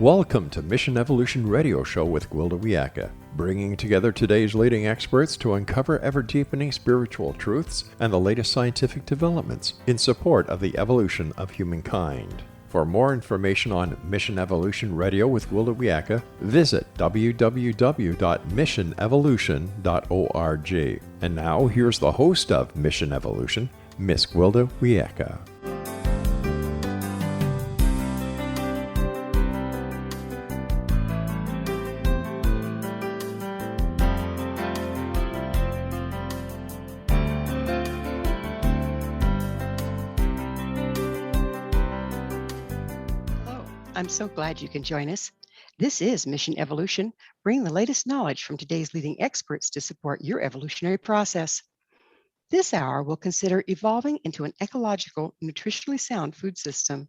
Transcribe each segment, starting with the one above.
Welcome to Mission Evolution Radio Show with Gwilda Wiyaka, bringing together today's leading experts to uncover ever-deepening spiritual truths and the latest scientific developments in support of the evolution of humankind. For more information on Mission Evolution Radio with Gwilda Wiyaka, visit www.missionevolution.org. And now, here's the host of Mission Evolution, Miss Gwilda Wiyaka. I'm so glad you can join us. This is Mission Evolution, bringing the latest knowledge from today's leading experts to support your evolutionary process. This hour will consider evolving into an ecological, nutritionally sound food system.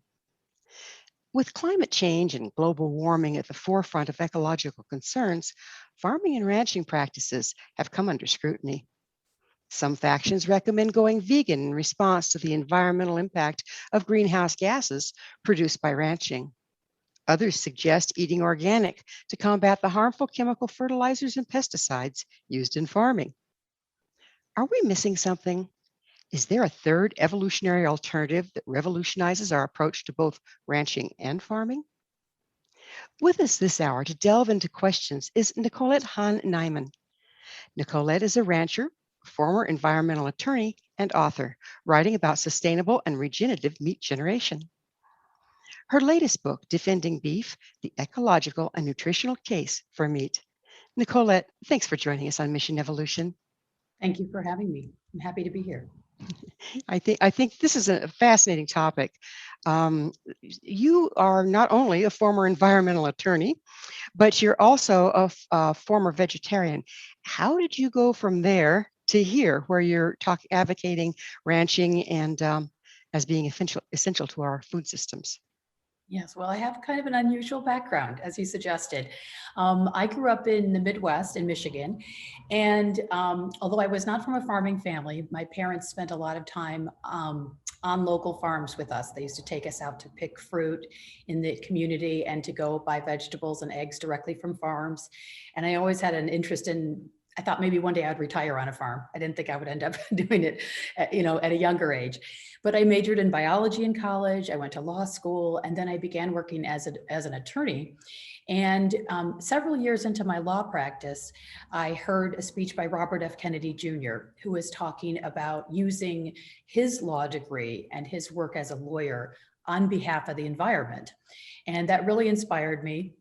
With climate change and global warming at the forefront of ecological concerns, farming and ranching practices have come under scrutiny. Some factions recommend going vegan in response to the environmental impact of greenhouse gases produced by ranching. Others suggest eating organic to combat the harmful chemical fertilizers and pesticides used in farming. Are we missing something? Is there a third evolutionary alternative that revolutionizes our approach to both ranching and farming? With us this hour to delve into questions is Nicolette Hahn Niman. Nicolette is a rancher, former environmental attorney, and author, writing about sustainable and regenerative meat generation. Her latest book, Defending Beef, the Ecological and Nutritional Case for Meat. Nicolette, thanks for joining us on Mission Evolution. Thank you for having me. I'm happy to be here. I think this is a fascinating topic. You are not only a former environmental attorney, but you're also a former vegetarian. How did you go from there to here, where you're advocating ranching and as being essential to our food systems? Yes, well, I have kind of an unusual background, as you suggested. I grew up in the Midwest in Michigan, and although I was not from a farming family, my parents spent a lot of time on local farms with us. They used to take us out to pick fruit in the community and to go buy vegetables and eggs directly from farms. And I always had an interest I thought maybe one day I'd retire on a farm. I didn't think I would end up doing it, at a younger age. But I majored in biology in college. I went to law school, and then I began working as an attorney. And several years into my law practice, I heard a speech by Robert F. Kennedy Jr., who was talking about using his law degree and his work as a lawyer on behalf of the environment. And that really inspired me.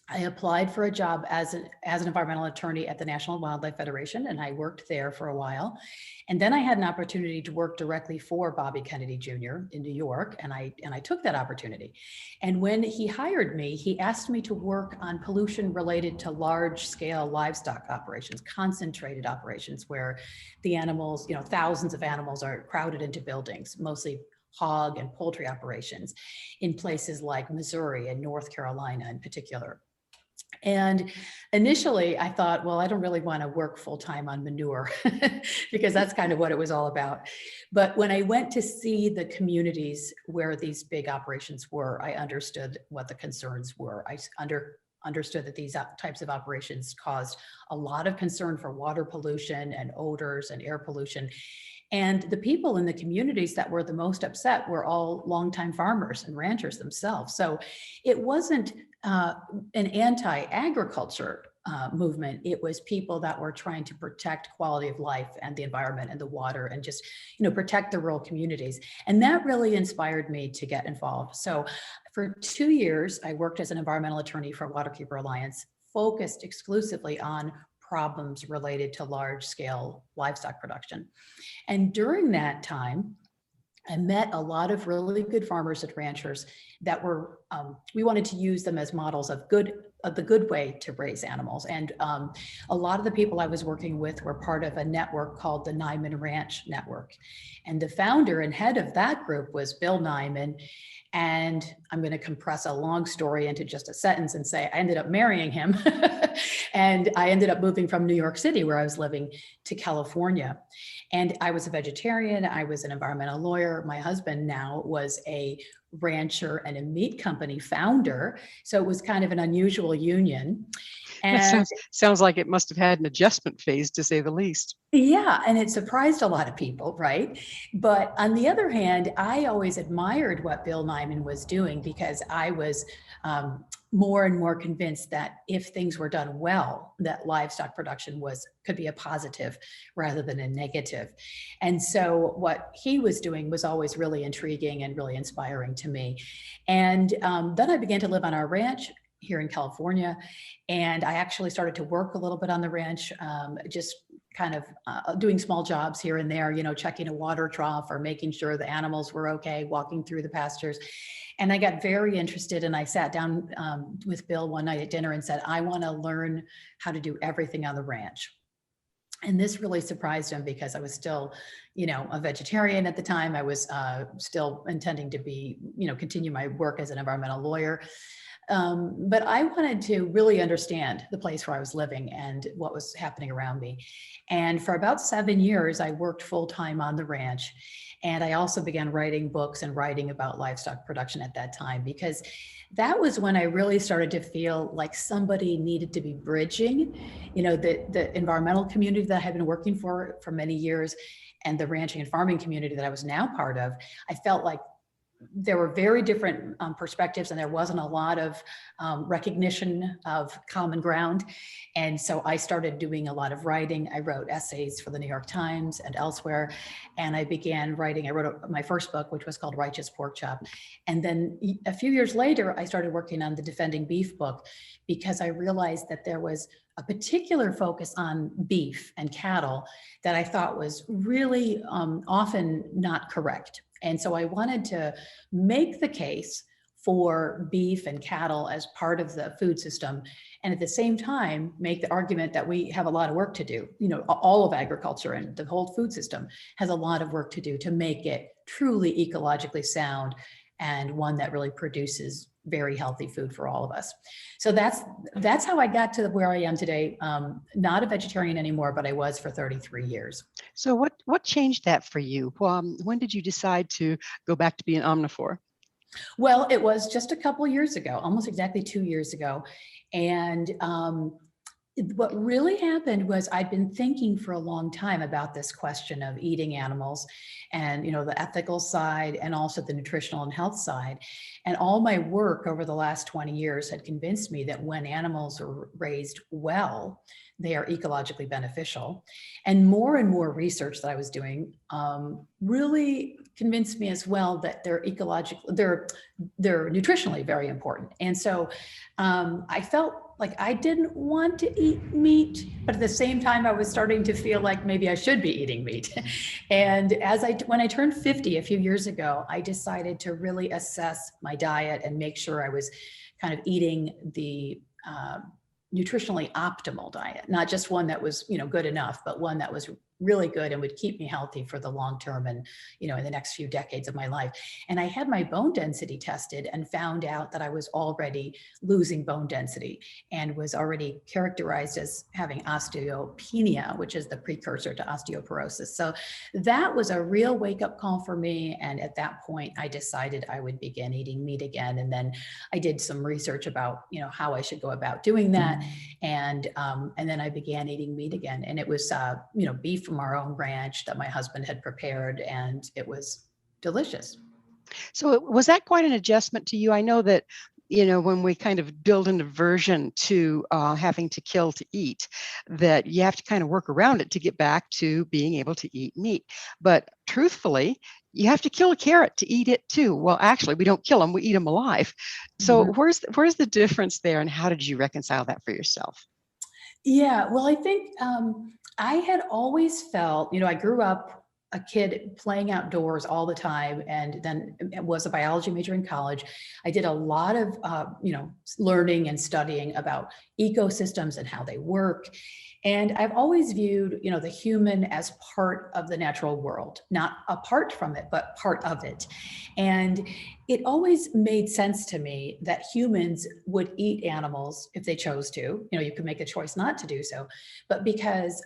I applied for a job as an environmental attorney at the National Wildlife Federation, and I worked there for a while. And then I had an opportunity to work directly for Bobby Kennedy Jr. in New York, and I took that opportunity. And when he hired me, he asked me to work on pollution related to large-scale livestock operations, concentrated operations where the animals, thousands of animals are crowded into buildings, mostly hog and poultry operations in places like Missouri and North Carolina in particular. And initially I thought, well, I don't really want to work full-time on manure because that's kind of what it was all about. But when I went to see the communities where these big operations were, I understood what the concerns were. I understood that these types of operations caused a lot of concern for water pollution and odors and air pollution. And the people in the communities that were the most upset were all longtime farmers and ranchers themselves. So it wasn't an anti-agriculture movement. It was people that were trying to protect quality of life and the environment and the water and just, protect the rural communities. And that really inspired me to get involved. So for 2 years, I worked as an environmental attorney for Waterkeeper Alliance, focused exclusively on problems related to large-scale livestock production. And during that time, I met a lot of really good farmers and ranchers that were, we wanted to use them as models of the good way to raise animals. And a lot of the people I was working with were part of a network called the Niman Ranch Network. And the founder and head of that group was Bill Niman. And I'm going to compress a long story into just a sentence and say I ended up marrying him. And I ended up moving from New York City, where I was living, to California. And I was a vegetarian. I was an environmental lawyer. My husband now was a rancher and a meat company founder. So it was kind of an unusual union. That sounds like it must have had an adjustment phase, to say the least. Yeah, and it surprised a lot of people, right? But on the other hand, I always admired what Bill Niman was doing, because I was more and more convinced that if things were done well, that livestock production could be a positive rather than a negative. And so what he was doing was always really intriguing and really inspiring to me. And then I began to live on our ranch here in California. And I actually started to work a little bit on the ranch, just kind of doing small jobs here and there, checking a water trough or making sure the animals were okay, walking through the pastures. And I got very interested, and I sat down with Bill one night at dinner and said, I want to learn how to do everything on the ranch. And this really surprised him, because I was still, a vegetarian at the time. I was still intending to be, continue my work as an environmental lawyer. But I wanted to really understand the place where I was living and what was happening around me. And for about 7 years, I worked full-time on the ranch. And I also began writing books and writing about livestock production at that time, because that was when I really started to feel like somebody needed to be bridging, the environmental community that I had been working for many years, and the ranching and farming community that I was now part of. I felt like there were very different perspectives, and there wasn't a lot of recognition of common ground. And so I started doing a lot of writing. I wrote essays for the New York Times and elsewhere. And I began writing. I wrote my first book, which was called Righteous Pork Chop. And then a few years later, I started working on the Defending Beef book, because I realized that there was a particular focus on beef and cattle that I thought was really often not correct. And so I wanted to make the case for beef and cattle as part of the food system, and at the same time make the argument that we have a lot of work to do. All of agriculture and the whole food system has a lot of work to do to make it truly ecologically sound, and one that really produces very healthy food for all of us. So that's how I got to where I am today. Not a vegetarian anymore, but I was for 33 years. So what changed that for you? When did you decide to go back to being omnivore? Well, it was just a couple of years ago, almost exactly 2 years ago. And what really happened was I'd been thinking for a long time about this question of eating animals, and the ethical side, and also the nutritional and health side. And all my work over the last 20 years had convinced me that when animals are raised well, they are ecologically beneficial. And more research that I was doing really convinced me as well that they're nutritionally very important. And so I felt like I didn't want to eat meat, but at the same time, I was starting to feel like maybe I should be eating meat. And when I turned 50 a few years ago, I decided to really assess my diet and make sure I was kind of eating the nutritionally optimal diet, not just one that was, good enough, but one that was really good and would keep me healthy for the long term and, in the next few decades of my life. And I had my bone density tested and found out that I was already losing bone density and was already characterized as having osteopenia, which is the precursor to osteoporosis. So that was a real wake-up call for me. And at that point, I decided I would begin eating meat again. And then I did some research about, how I should go about doing that. And then I began eating meat again. And it was, beef from our own ranch that my husband had prepared, and it was delicious. So was that quite an adjustment to you? I know that, when we kind of build an aversion to having to kill to eat, that you have to kind of work around it to get back to being able to eat meat. But truthfully, you have to kill a carrot to eat it too. Well, actually, we don't kill them, we eat them alive. So where's the difference there, and how did you reconcile that for yourself? Yeah, well, I think I had always felt, I grew up a kid playing outdoors all the time, and then was a biology major in college. I did a lot of, learning and studying about ecosystems and how they work. And I've always viewed, the human as part of the natural world, not apart from it, but part of it. And it always made sense to me that humans would eat animals if they chose to. You could make a choice not to do so, but because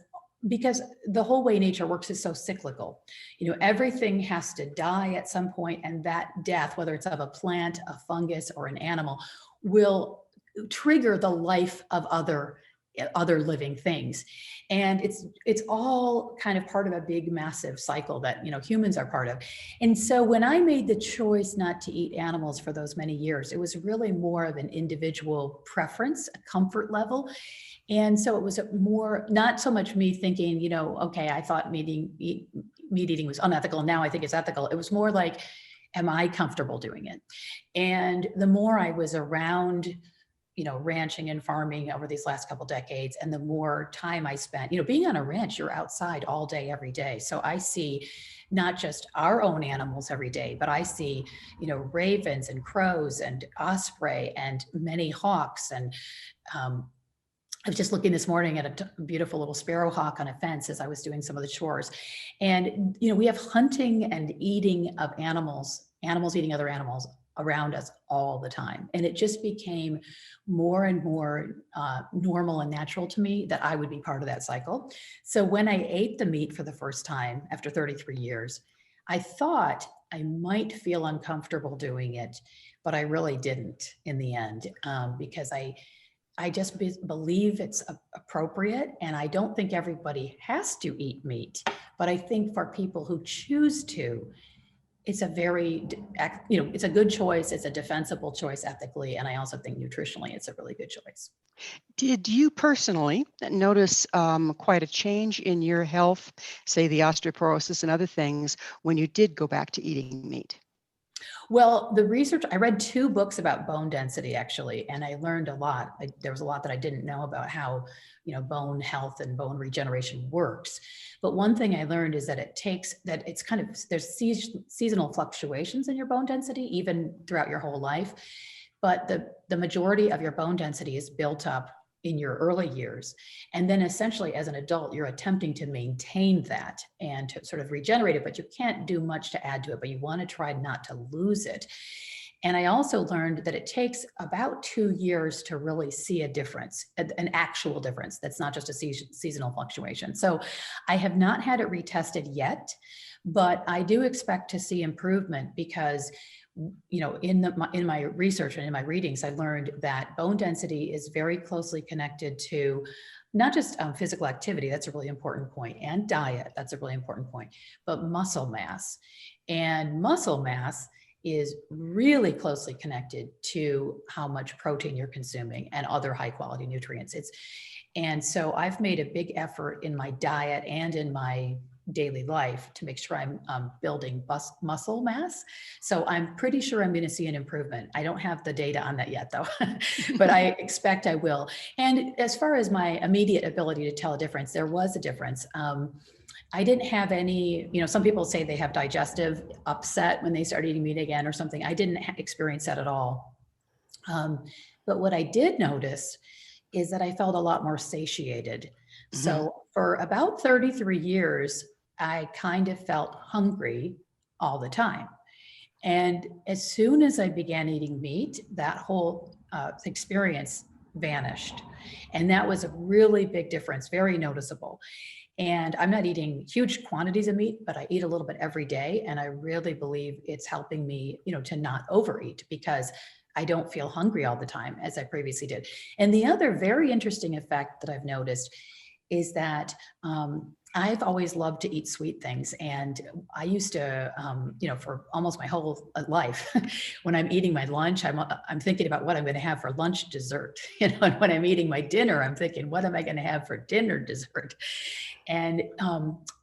Because the whole way nature works is so cyclical. Everything has to die at some point, and that death, whether it's of a plant, a fungus, or an animal, will trigger the life of other living things. And it's all kind of part of a big, massive cycle that humans are part of. And so when I made the choice not to eat animals for those many years, it was really more of an individual preference, a comfort level. And so it was more, not so much me thinking, okay, I thought meat eating was unethical, and now I think it's ethical. It was more like, am I comfortable doing it? And the more I was around, ranching and farming over these last couple decades, and the more time I spent, being on a ranch, you're outside all day, every day. So I see not just our own animals every day, but I see, ravens and crows and osprey and many hawks. And I was just looking this morning at a beautiful little sparrowhawk on a fence as I was doing some of the chores. And, we have hunting and eating of animals eating other animals around us all the time. And it just became more and more normal and natural to me that I would be part of that cycle. So when I ate the meat for the first time after 33 years, I thought I might feel uncomfortable doing it, but I really didn't in the end, because I just believe it's appropriate, and I don't think everybody has to eat meat, but I think for people who choose to, it's a very, it's a good choice. It's a defensible choice ethically, and I also think nutritionally, it's a really good choice. Did you personally notice quite a change in your health, say the osteoporosis and other things, when you did go back to eating meat? Well, the research, I read 2 books about bone density actually, and I learned a lot. There was a lot that I didn't know about how, bone health and bone regeneration works. But one thing I learned is that it's kind of, there's seasonal fluctuations in your bone density, even throughout your whole life. But the majority of your bone density is built up in your early years. And then essentially as an adult, you're attempting to maintain that and to sort of regenerate it, but you can't do much to add to it, but you want to try not to lose it. And I also learned that it takes about 2 years to really see a difference, an actual difference. That's not just a seasonal fluctuation. So I have not had it retested yet, but I do expect to see improvement because in my research and in my readings, I learned that bone density is very closely connected to not just physical activity, that's a really important point, and diet, that's a really important point, but muscle mass. And muscle mass is really closely connected to how much protein you're consuming and other high quality nutrients. And so I've made a big effort in my diet and in my daily life to make sure I'm building muscle mass. So I'm pretty sure I'm going to see an improvement. I don't have the data on that yet though, but I expect I will. And as far as my immediate ability to tell a difference, there was a difference. I didn't have any, some people say they have digestive upset when they start eating meat again or something. I didn't experience that at all. But what I did notice is that I felt a lot more satiated. Mm-hmm. So for about 33 years, I kind of felt hungry all the time. And as soon as I began eating meat, that whole experience vanished. And that was a really big difference, very noticeable. And I'm not eating huge quantities of meat, but I eat a little bit every day. And I really believe it's helping me, to not overeat because I don't feel hungry all the time as I previously did. And the other very interesting effect that I've noticed is that I've always loved to eat sweet things. And I used to, for almost my whole life, when I'm eating my lunch, I'm thinking about what I'm going to have for lunch dessert. And when I'm eating my dinner, I'm thinking, what am I going to have for dinner dessert? And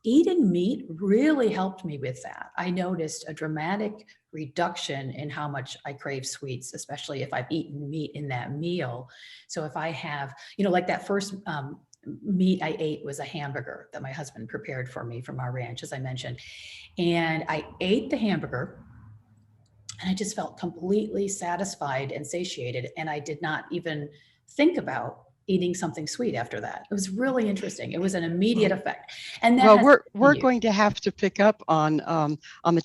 eating meat really helped me with that. I noticed a dramatic reduction in how much I crave sweets, especially if I've eaten meat in that meal. So if I have, like that first meat I ate was a hamburger that my husband prepared for me from our ranch, as I mentioned. And I ate the hamburger and I just felt completely satisfied and satiated. And I did not even think about eating something sweet after that. It was really interesting. It was an immediate effect. And that we're going to have to pick up on the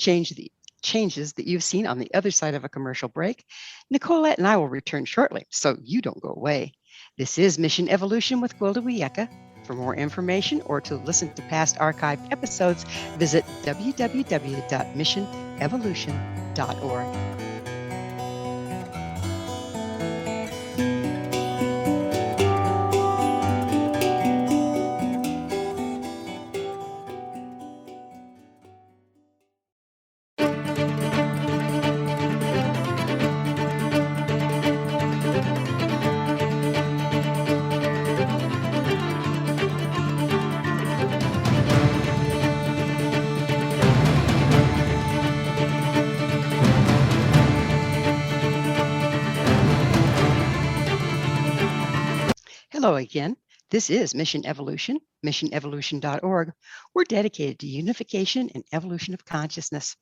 changes that you've seen on the other side of a commercial break. Nicolette and I will return shortly, so you don't go away. This is Mission Evolution with Gwilda Wiyaka. For more information or to listen to past archived episodes, visit www.missionevolution.org. Hello again. This is Mission Evolution, missionevolution.org. We're dedicated to unification and evolution of consciousness.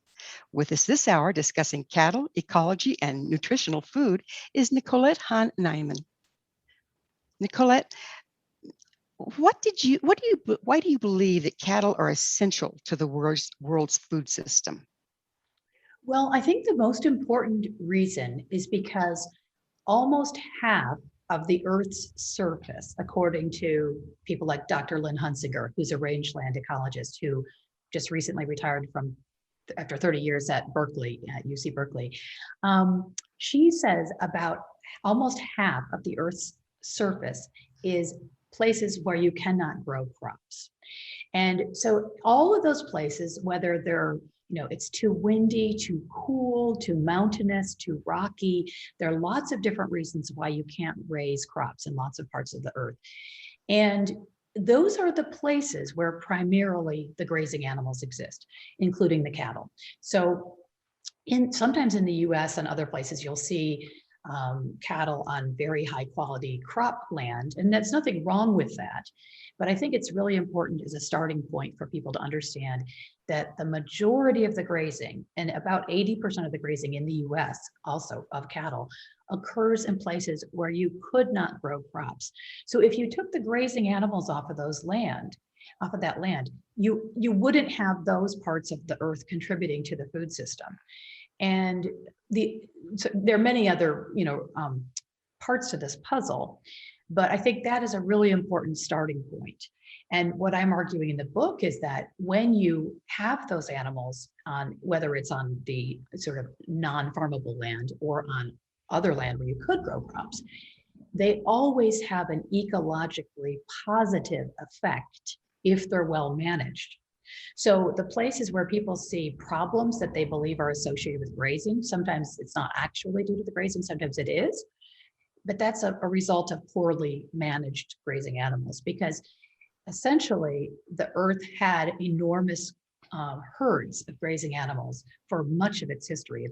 With us this hour discussing cattle, ecology, and nutritional food is Nicolette Hahn Niman. Nicolette, why do you believe that cattle are essential to the world's food system? Well, I think the most important reason is because almost half of the Earth's surface, according to people like Dr. Lynn Hunsinger, who's a rangeland ecologist who just recently retired from after 30 years at Berkeley, at UC Berkeley. She says about almost half of the Earth's surface is places where you cannot grow crops. And so all of those places, whether they're it's too windy, too cool, too mountainous, too rocky. There are lots of different reasons why you can't raise crops in lots of parts of the earth. And those are the places where primarily the grazing animals exist, including the cattle. So sometimes in the US and other places, you'll see cattle on very high quality crop land, and there's nothing wrong with that. But I think it's really important as a starting point for people to understand that the majority of the grazing, and about 80% of the grazing in the US also of cattle, occurs in places where you could not grow crops. So if you took the grazing animals off of that land, you wouldn't have those parts of the earth contributing to the food system. And so there are many other parts to this puzzle, but I think that is a really important starting point. And what I'm arguing in the book is that when you have those animals on, whether it's on the sort of non-farmable land or on other land where you could grow crops, they always have an ecologically positive effect if they're well managed. So the places where people see problems that they believe are associated with grazing, sometimes it's not actually due to the grazing, sometimes it is, but that's a result of poorly managed grazing animals, because essentially the earth had enormous herds of grazing animals for much of its history.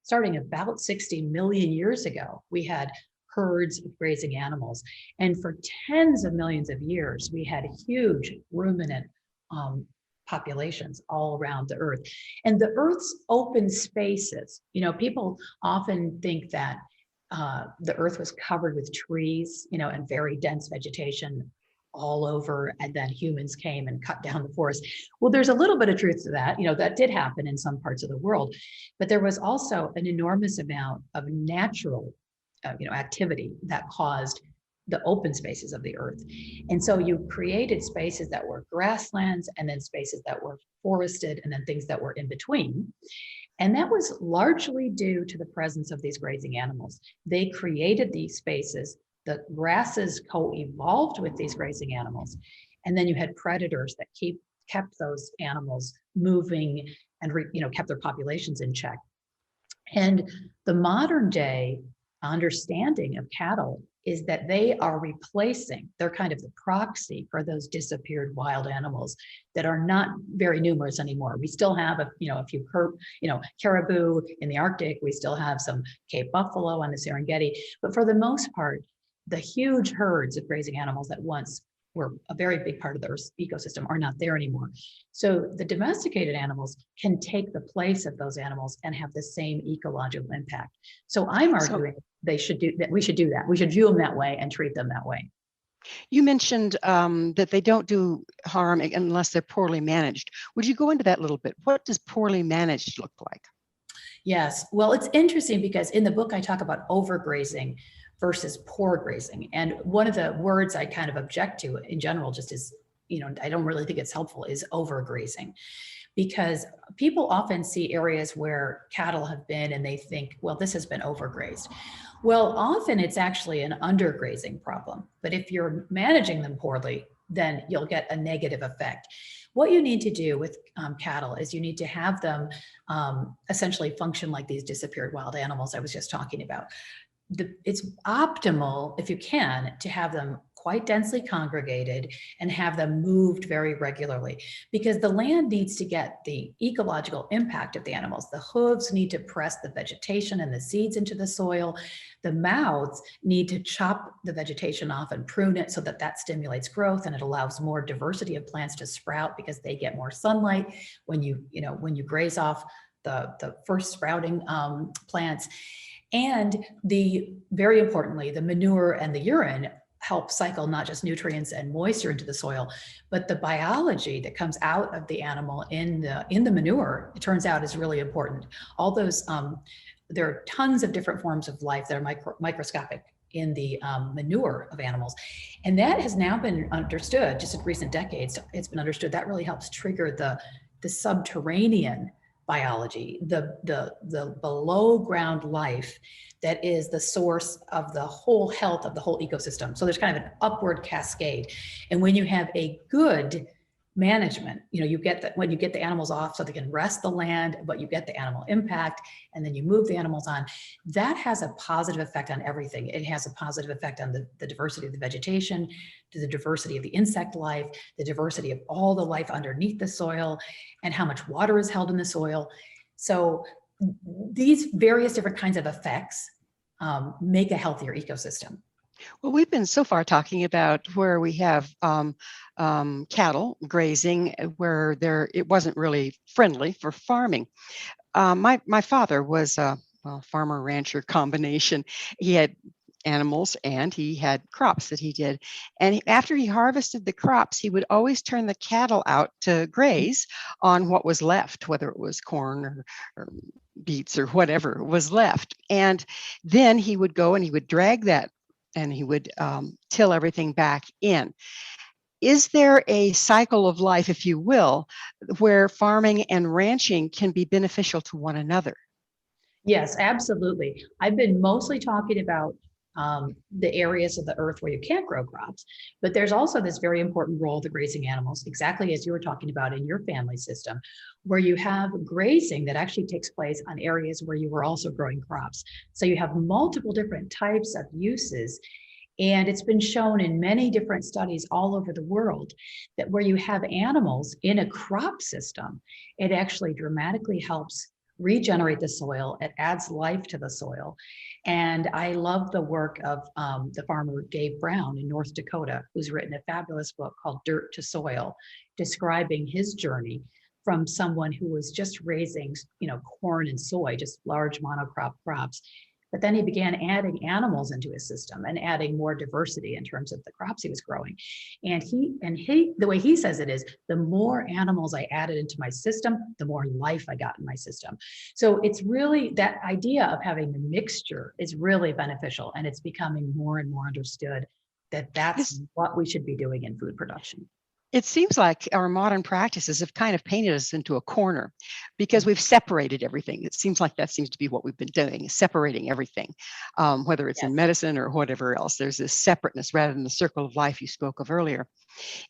Starting about 60 million years ago, we had herds of grazing animals. And for tens of millions of years, we had huge ruminant populations all around the earth. And the earth's open spaces, people often think that the earth was covered with trees, and very dense vegetation all over, and then humans came and cut down the forest. Well, there's a little bit of truth to that. That did happen in some parts of the world, but there was also an enormous amount of natural, activity that caused the open spaces of the earth. And so you created spaces that were grasslands, and then spaces that were forested, and then things that were in between. And that was largely due to the presence of these grazing animals. They created these spaces. The grasses co-evolved with these grazing animals. And then you had predators that kept those animals moving and kept their populations in check. And the modern day understanding of cattle is that they are they're kind of the proxy for those disappeared wild animals that are not very numerous anymore. We still have a few caribou in the Arctic. We still have some Cape buffalo on the Serengeti, but for the most part, the huge herds of grazing animals that once were a very big part of the Earth's ecosystem are not there anymore. So the domesticated animals can take the place of those animals and have the same ecological impact. So I'm arguing we should do that. We should view them that way and treat them that way. You mentioned that they don't do harm unless they're poorly managed. Would you go into that a little bit? What does poorly managed look like? Yes. Well, it's interesting because in the book, I talk about overgrazing, versus poor grazing. And one of the words I kind of object to in general, just is, I don't really think it's helpful, is overgrazing. Because people often see areas where cattle have been and they think, well, this has been overgrazed. Well, often it's actually an undergrazing problem. But if you're managing them poorly, then you'll get a negative effect. What you need to do with cattle is you need to have them essentially function like these disappeared wild animals I was just talking about. It's optimal, if you can, to have them quite densely congregated and have them moved very regularly, because the land needs to get the ecological impact of the animals. The hooves need to press the vegetation and the seeds into the soil. The mouths need to chop the vegetation off and prune it so that that stimulates growth, and it allows more diversity of plants to sprout because they get more sunlight when you graze off the first sprouting plants. And very importantly, the manure and the urine help cycle not just nutrients and moisture into the soil, but the biology that comes out of the animal in the manure, it turns out, is really important. All those, there are tons of different forms of life that are microscopic in the manure of animals. And that has now been understood, just in recent decades, it's been understood that really helps trigger the subterranean biology, the below ground life that is the source of the whole health of the whole ecosystem. So there's kind of an upward cascade. And when you have a good management, you get that when you get the animals off so they can rest the land, but you get the animal impact, and then you move the animals on, that has a positive effect on everything. It has a positive effect on the diversity of the vegetation, to the diversity of the insect life, the diversity of all the life underneath the soil, and how much water is held in the soil. So these various different kinds of effects make a healthier ecosystem. Well, we've been so far talking about where we have cattle grazing where it wasn't really friendly for farming. My father was a farmer rancher combination. He had animals and he had crops that he did. And after he harvested the crops, he would always turn the cattle out to graze on what was left, whether it was corn or beets or whatever was left. And then he would go and he would drag that and he would till everything back in. Is there a cycle of life, if you will, where farming and ranching can be beneficial to one another? Yes, absolutely. I've been mostly talking about the areas of the earth where you can't grow crops, but there's also this very important role of the grazing animals, exactly as you were talking about in your family system, where you have grazing that actually takes place on areas where you were also growing crops. So you have multiple different types of uses. And it's been shown in many different studies all over the world that where you have animals in a crop system, it actually dramatically helps regenerate the soil. It adds life to the soil. And I love the work of the farmer Dave Brown in North Dakota, who's written a fabulous book called Dirt to Soil, describing his journey from someone who was just raising, corn and soy, just large monocrop crops. But then he began adding animals into his system and adding more diversity in terms of the crops he was growing. And the way he says it is, the more animals I added into my system, the more life I got in my system. So it's really that idea of having a mixture is really beneficial, and it's becoming more and more understood that that's what we should be doing in food production. It seems like our modern practices have kind of painted us into a corner because we've separated everything. It seems like that seems to be what we've been doing, is separating everything, whether it's in medicine or whatever else. There's this separateness rather than the circle of life you spoke of earlier.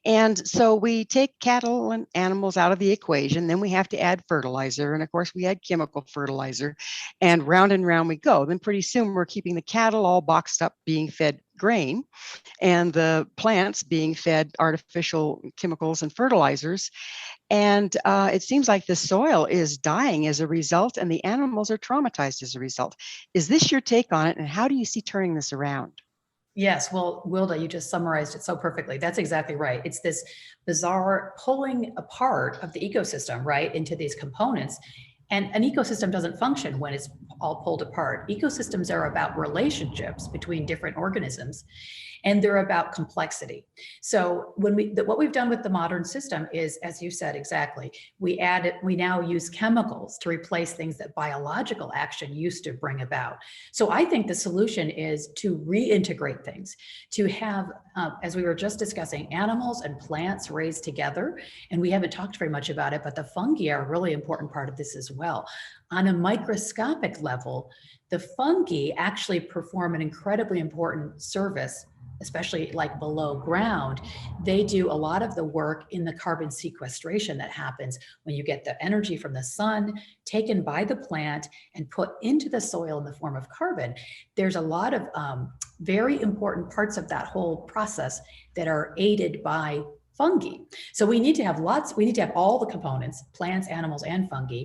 And so we take cattle and animals out of the equation, then we have to add fertilizer. And of course, we add chemical fertilizer, and round we go. Then pretty soon we're keeping the cattle all boxed up being fed grain and the plants being fed artificial chemicals and fertilizers. And it seems like the soil is dying as a result, and the animals are traumatized as a result. Is this your take on it? And how do you see turning this around? Yes, well, Gwilda, you just summarized it so perfectly. That's exactly right. It's this bizarre pulling apart of the ecosystem, right, into these components. And an ecosystem doesn't function when it's all pulled apart. Ecosystems are about relationships between different organisms, and they're about complexity. So what we've done with the modern system is, as you said exactly, we now use chemicals to replace things that biological action used to bring about. So I think the solution is to reintegrate things, to have, as we were just discussing, animals and plants raised together. And we haven't talked very much about it, but the fungi are a really important part of this as well. On a microscopic level, the fungi actually perform an incredibly important service, especially like below ground. They do a lot of the work in the carbon sequestration that happens when you get the energy from the sun taken by the plant and put into the soil in the form of carbon. There's a lot of very important parts of that whole process that are aided by fungi. So we need to have all the components, plants, animals, and fungi,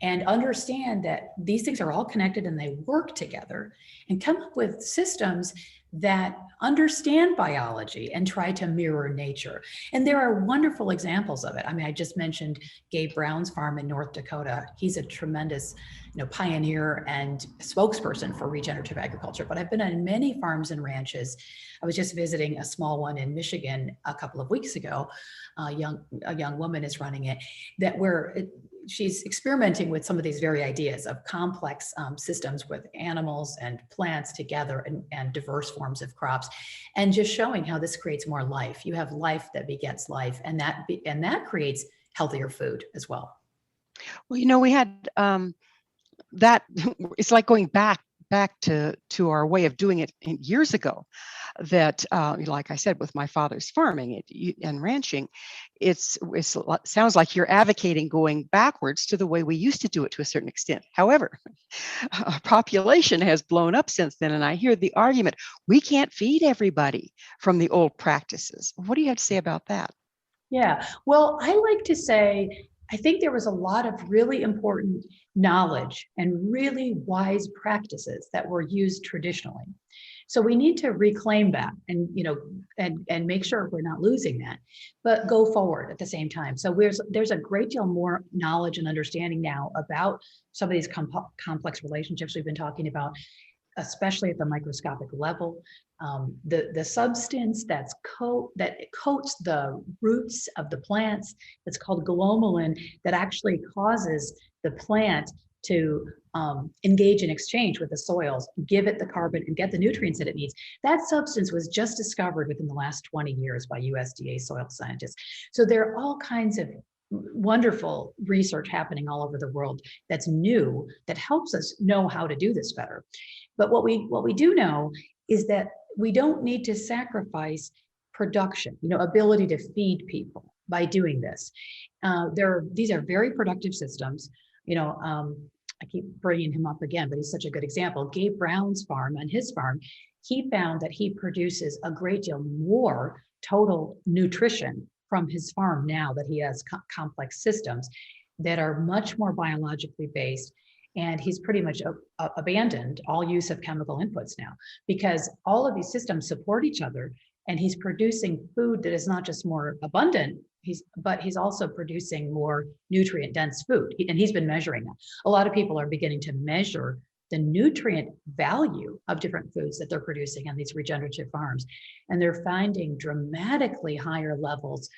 and understand that these things are all connected and they work together, and come up with systems that understand biology and try to mirror nature. And there are wonderful examples of it. I mean, I just mentioned Gabe Brown's farm in North Dakota. He's a tremendous, pioneer and spokesperson for regenerative agriculture, but I've been on many farms and ranches. I was just visiting a small one in Michigan a couple of weeks ago. A young woman is running it, she's experimenting with some of these very ideas of complex systems with animals and plants together, and diverse forms of crops, and just showing how this creates more life. You have life that begets life, and that creates healthier food as well. Well, we had that. It's like going back to our way of doing it years ago. That, like I said, with my father's farming and ranching, it sounds like you're advocating going backwards to the way we used to do it to a certain extent. However, population has blown up since then, and I hear the argument, we can't feed everybody from the old practices. What do you have to say about that? Yeah, well, I like to say, I think there was a lot of really important knowledge and really wise practices that were used traditionally. So we need to reclaim that, and and make sure we're not losing that, but go forward at the same time. So there's a great deal more knowledge and understanding now about some of these complex relationships we've been talking about, especially at the microscopic level. The substance that coats the roots of the plants, that's called glomalin, that actually causes the plant to engage in exchange with the soils, give it the carbon and get the nutrients that it needs. That substance was just discovered within the last 20 years by USDA soil scientists. So there are all kinds of wonderful research happening all over the world that's new, that helps us know how to do this better. But what we do know is that we don't need to sacrifice production, ability to feed people by doing this. These are very productive systems. I keep bringing him up again, but he's such a good example. Gabe Brown's farm, on his farm, he found that he produces a great deal more total nutrition from his farm now that he has complex systems that are much more biologically based. And he's pretty much abandoned all use of chemical inputs now, because all of these systems support each other, and he's producing food that is not just more abundant, but he's also producing more nutrient dense food. And he's been measuring that. A lot of people are beginning to measure the nutrient value of different foods that they're producing on these regenerative farms. And they're finding dramatically higher levels.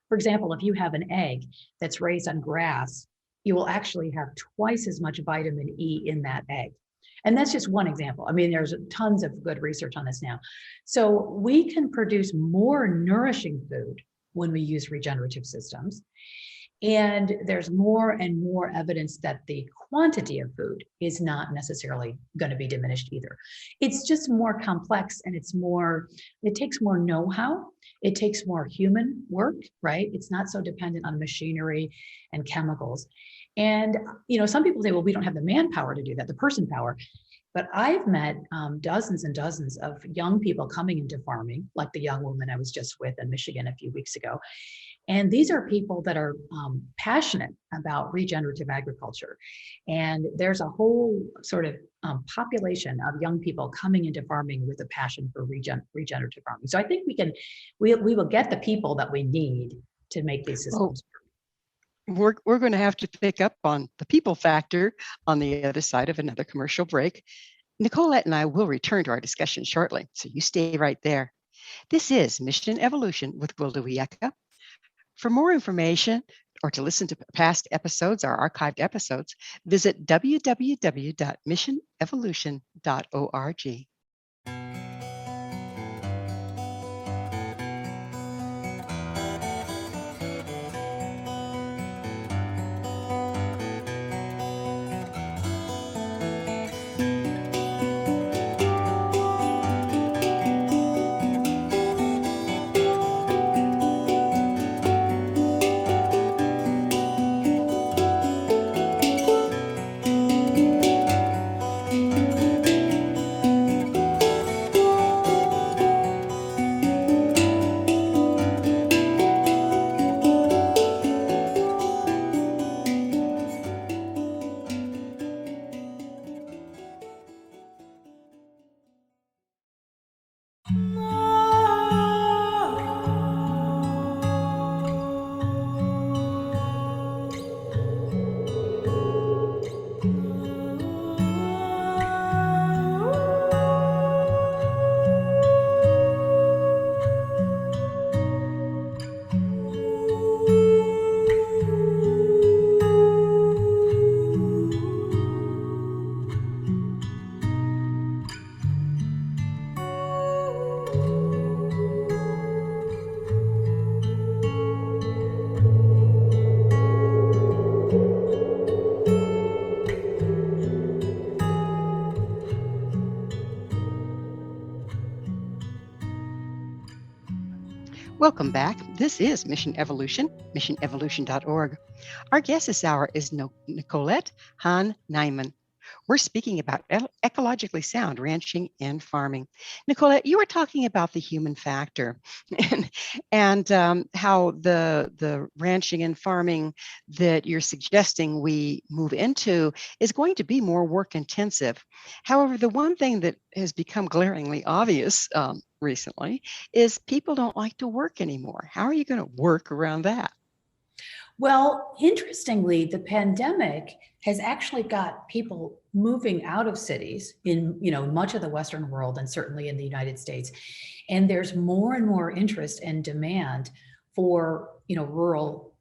For example, if you have an egg that's raised on grass, you will actually have twice as much vitamin E in that egg. And that's just one example. I mean, there's tons of good research on this now. So we can produce more nourishing food when we use regenerative systems. And there's more and more evidence that the quantity of food is not necessarily going to be diminished either. It's just more complex, and it takes more know-how. It takes more human work, right? It's not so dependent on machinery and chemicals. And, some people say, well, we don't have the manpower to do that, the person power. But I've met dozens and dozens of young people coming into farming, like the young woman I was just with in Michigan a few weeks ago. And these are people that are passionate about regenerative agriculture. And there's a whole sort of population of young people coming into farming with a passion for regenerative farming. So I think we will get the people that we need to make these systems. We're going to have to pick up on the people factor on the other side of another commercial break. Nicolette and I will return to our discussion shortly, so you stay right there. This is Mission Evolution with Gwilda Wiyaka. For more information or to listen to past episodes or archived episodes, visit www.missionevolution.org. Welcome back. This is Mission Evolution, missionevolution.org. Our guest this hour is Nicolette Hahn Niman. We're speaking about ecologically sound ranching and farming. Nicolette, you were talking about the human factor and how the ranching and farming that you're suggesting we move into is going to be more work intensive. However, the one thing that has become glaringly obvious recently is people don't like to work anymore. How are you going to work around that? Well, interestingly, the pandemic has actually got people moving out of cities in, much of the Western world and certainly in the United States. And there's more and more interest and demand for, rural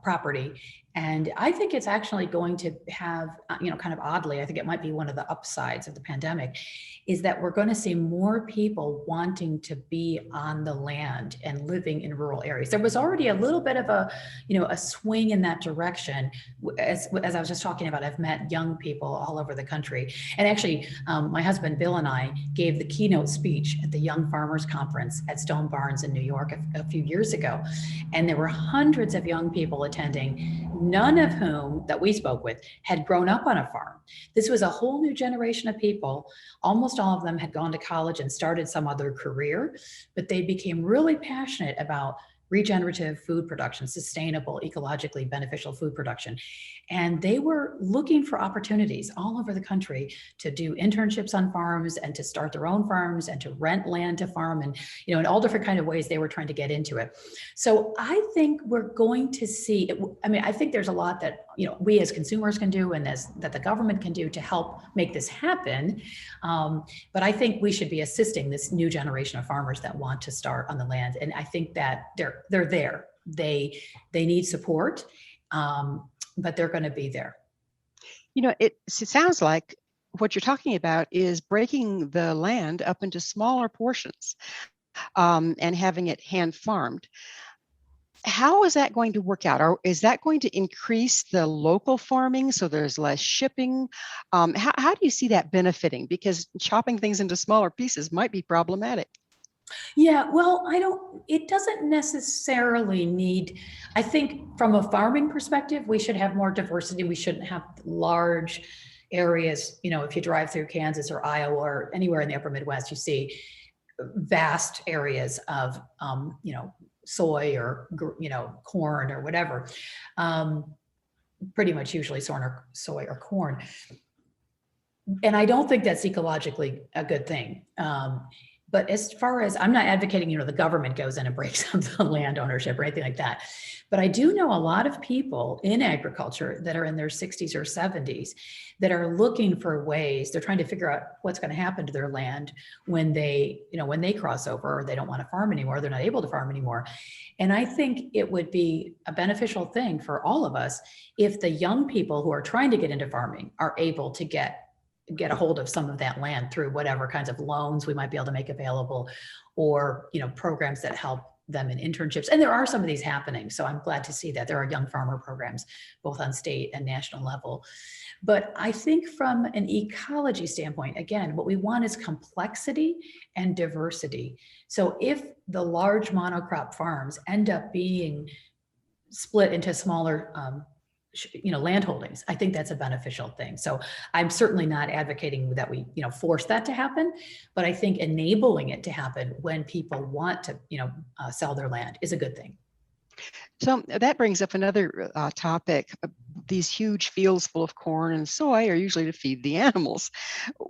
property. And I think it's actually going to have, kind of oddly, I think it might be one of the upsides of the pandemic, is that we're going to see more people wanting to be on the land and living in rural areas. There was already a little bit of a swing in that direction. As I was just talking about, I've met young people all over the country. And actually, my husband, Bill, and I gave the keynote speech at the Young Farmers Conference at Stone Barns in New York a few years ago. And there were hundreds of young people attending, none of whom that we spoke with had grown up on a farm. This was a whole new generation of people. Almost all of them had gone to college and started some other career, but they became really passionate about regenerative food production, sustainable, ecologically beneficial food production. And they were looking for opportunities all over the country to do internships on farms and to start their own farms and to rent land to farm, and in all different kind of ways they were trying to get into it. So I think we're going to see, I think there's a lot that we as consumers can do and that the government can do to help make this happen. But I think we should be assisting this new generation of farmers that want to start on the land. And I think that they're there. They need support, but they're going to be there. It sounds like what you're talking about is breaking the land up into smaller portions and having it hand farmed. How is that going to work out? Or is that going to increase the local farming so there's less shipping? How do you see that benefiting? Because chopping things into smaller pieces might be problematic. Yeah, well, it doesn't necessarily need, I think from a farming perspective, we should have more diversity. We shouldn't have large areas. If you drive through Kansas or Iowa or anywhere in the upper Midwest, you see vast areas of, soy or, corn or whatever. Pretty much usually soy or corn. And I don't think that's ecologically a good thing. But as far as, I'm not advocating, the government goes in and breaks up the land ownership or anything like that. But I do know a lot of people in agriculture that are in their 60s or 70s that are looking for ways, they're trying to figure out what's going to happen to their land when they, when they cross over, or they don't want to farm anymore, they're not able to farm anymore. And I think it would be a beneficial thing for all of us if the young people who are trying to get into farming are able to get a hold of some of that land through whatever kinds of loans we might be able to make available, or programs that help them in internships. And there are some of these happening, so I'm glad to see that there are young farmer programs both on state and national level. But I think from an ecology standpoint, again, what we want is complexity and diversity. So if the large monocrop farms end up being split into smaller land holdings, I think that's a beneficial thing. So I'm certainly not advocating that we force that to happen, but I think enabling it to happen when people want to sell their land is a good thing. So that brings up another topic. These huge fields full of corn and soy are usually to feed the animals.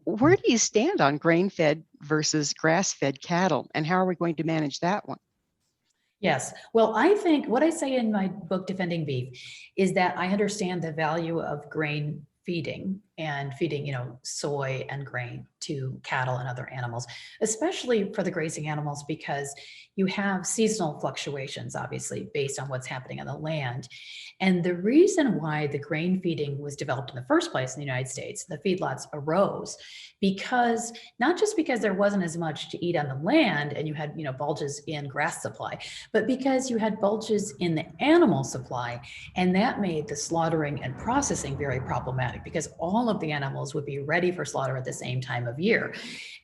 Where do you stand on grain-fed versus grass-fed cattle, and how are we going to manage that one? Yes. Well, I think what I say in my book, Defending Beef, is that I understand the value of grain feeding and feeding, soy and grain to cattle and other animals, especially for the grazing animals, because you have seasonal fluctuations, obviously, based on what's happening on the land. And the reason why the grain feeding was developed in the first place in the United States, the feedlots arose, because not just because there wasn't as much to eat on the land and you had, bulges in grass supply, but because you had bulges in the animal supply. And that made the slaughtering and processing very problematic, because all of the animals would be ready for slaughter at the same time of year.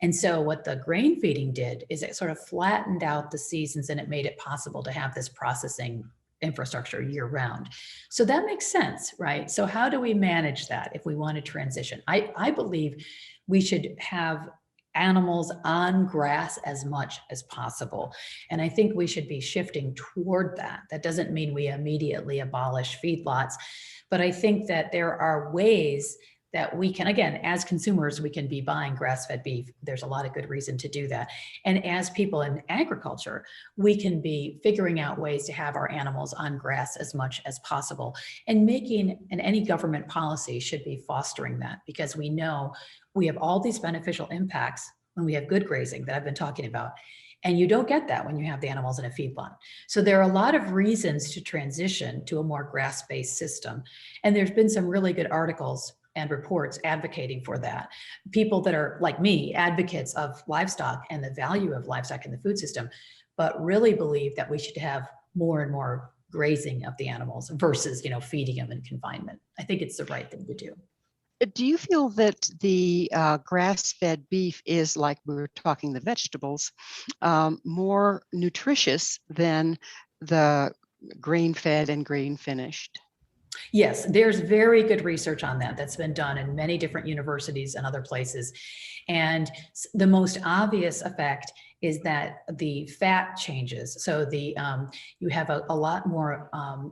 And so what the grain feeding did is it sort of flattened out the seasons, and it made it possible to have this processing infrastructure year round. So that makes sense, right? So how do we manage that if we want to transition? I believe we should have animals on grass as much as possible. And I think we should be shifting toward that. That doesn't mean we immediately abolish feedlots, but I think that there are ways that we can, again, as consumers, we can be buying grass-fed beef. There's a lot of good reason to do that. And as people in agriculture, we can be figuring out ways to have our animals on grass as much as possible. And any government policy should be fostering that, because we know we have all these beneficial impacts when we have good grazing that I've been talking about. And you don't get that when you have the animals in a feedlot. So there are a lot of reasons to transition to a more grass-based system. And there's been some really good articles and reports advocating for that. People that are like me, advocates of livestock and the value of livestock in the food system, but really believe that we should have more and more grazing of the animals versus, feeding them in confinement. I think it's the right thing to do. Do you feel that the grass-fed beef is, like we were talking the vegetables, more nutritious than the grain-fed and grain-finished? Yes, there's very good research on that that's been done in many different universities and other places. And the most obvious effect is that the fat changes. So you have a lot more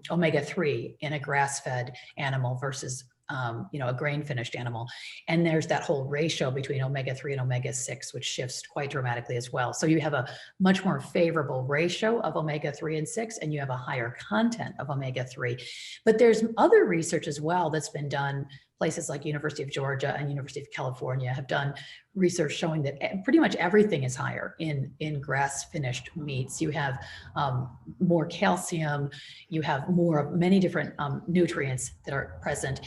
omega-3 in a grass-fed animal versus a grain-finished animal. And there's that whole ratio between omega-3 and omega-6, which shifts quite dramatically as well. So you have a much more favorable ratio of omega-3 and 6, and you have a higher content of omega-3. But there's other research as well that's been done. Places like University of Georgia and University of California have done research showing that pretty much everything is higher in grass-finished meats. You have more calcium, you have many different nutrients that are present.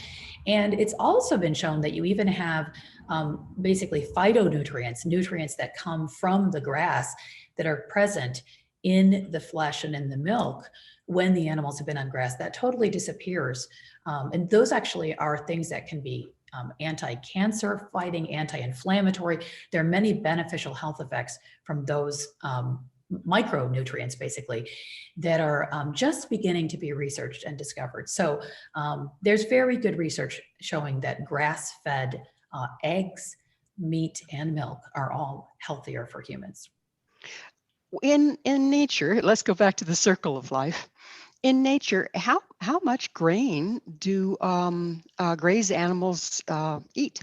And it's also been shown that you even have basically phytonutrients, nutrients that come from the grass that are present in the flesh and in the milk when the animals have been on grass. That totally disappears. And those actually are things that can be anti-cancer fighting, anti-inflammatory. There are many beneficial health effects from those micronutrients, basically, that are just beginning to be researched and discovered. So there's very good research showing that grass-fed eggs, meat, and milk are all healthier for humans. In nature, let's go back to the circle of life. In nature, how much grain do grazed animals eat?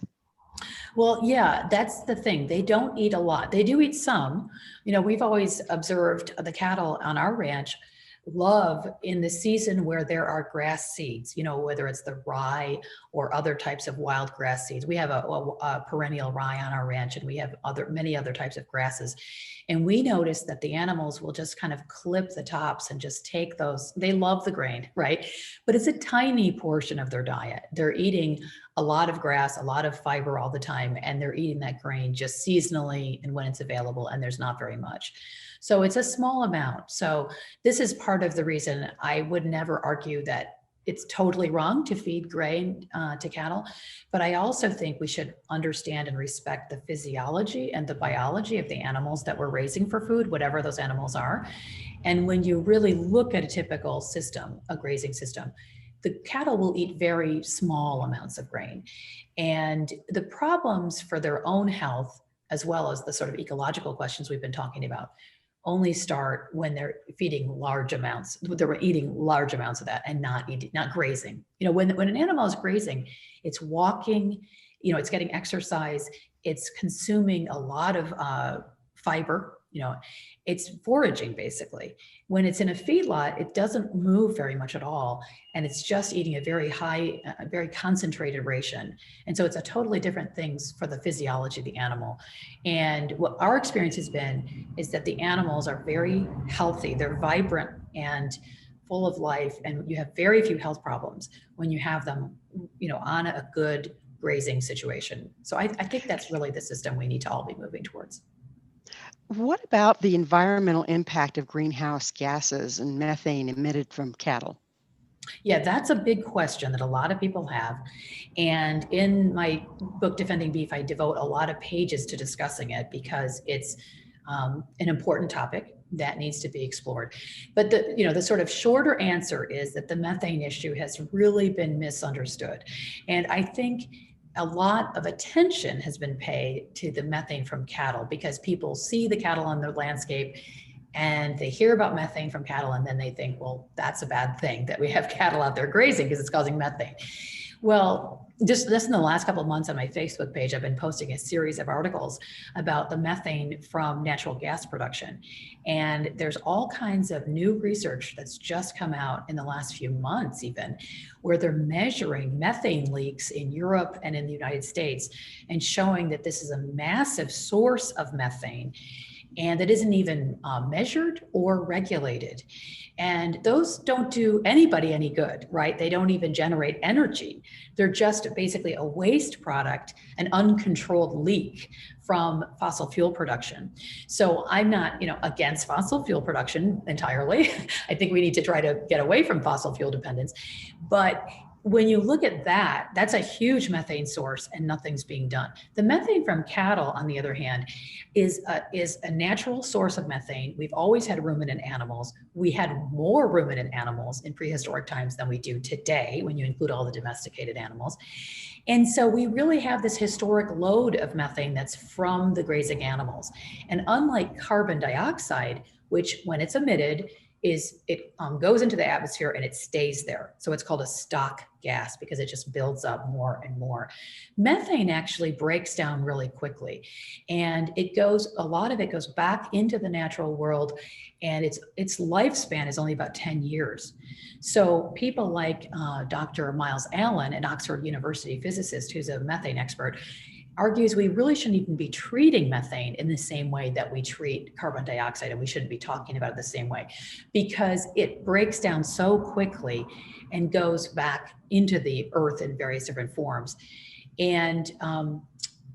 Well, yeah, that's the thing. They don't eat a lot. They do eat some. We've always observed the cattle on our ranch love in the season where there are grass seeds, whether it's the rye or other types of wild grass seeds. We have a perennial rye on our ranch, and we have many other types of grasses. And we notice that the animals will just kind of clip the tops and just take those. They love the grain, right? But it's a tiny portion of their diet. They're eating a lot of grass, a lot of fiber all the time, and they're eating that grain just seasonally and when it's available, and there's not very much. So it's a small amount. So this is part of the reason I would never argue that it's totally wrong to feed grain to cattle. But I also think we should understand and respect the physiology and the biology of the animals that we're raising for food, whatever those animals are. And when you really look at a typical system, a grazing system, the cattle will eat very small amounts of grain. And the problems for their own health, as well as the sort of ecological questions we've been talking about, only start when they're feeding large amounts. They're eating large amounts of that and not grazing. When an animal is grazing, it's walking, it's getting exercise, it's consuming a lot of fiber, it's foraging basically. When it's in a feedlot, it doesn't move very much at all. And it's just eating a very high, very concentrated ration. And so it's a totally different things for the physiology of the animal. And what our experience has been is that the animals are very healthy. They're vibrant and full of life. And you have very few health problems when you have them, on a good grazing situation. So I think that's really the system we need to all be moving towards. What about the environmental impact of greenhouse gases and methane emitted from cattle? Yeah, that's a big question that a lot of people have. And in my book, Defending Beef, I devote a lot of pages to discussing it because it's an important topic that needs to be explored. But the sort of shorter answer is that the methane issue has really been misunderstood. And I think a lot of attention has been paid to the methane from cattle because people see the cattle on their landscape and they hear about methane from cattle and then they think, well, that's a bad thing that we have cattle out there grazing because it's causing methane. Well, just in the last couple of months on my Facebook page, I've been posting a series of articles about the methane from natural gas production. And there's all kinds of new research that's just come out in the last few months even, where they're measuring methane leaks in Europe and in the United States and showing that this is a massive source of methane and that isn't even measured or regulated. And those don't do anybody any good, right? They don't even generate energy. They're just basically a waste product, an uncontrolled leak from fossil fuel production. So I'm not, against fossil fuel production entirely. I think we need to try to get away from fossil fuel dependence. But when you look at that, that's a huge methane source and nothing's being done. The methane from cattle, on the other hand, is a natural source of methane. We've always had ruminant animals. We had more ruminant animals in prehistoric times than we do today, when you include all the domesticated animals. And so we really have this historic load of methane that's from the grazing animals. And unlike carbon dioxide, which when it's emitted, it goes into the atmosphere and it stays there. So it's called a stock gas because it just builds up more and more. Methane actually breaks down really quickly. And a lot of it goes back into the natural world, and its lifespan is only about 10 years. So people like Dr. Miles Allen, an Oxford University physicist who's a methane expert, argues we really shouldn't even be treating methane in the same way that we treat carbon dioxide, and we shouldn't be talking about it the same way because it breaks down so quickly and goes back into the earth in various different forms. And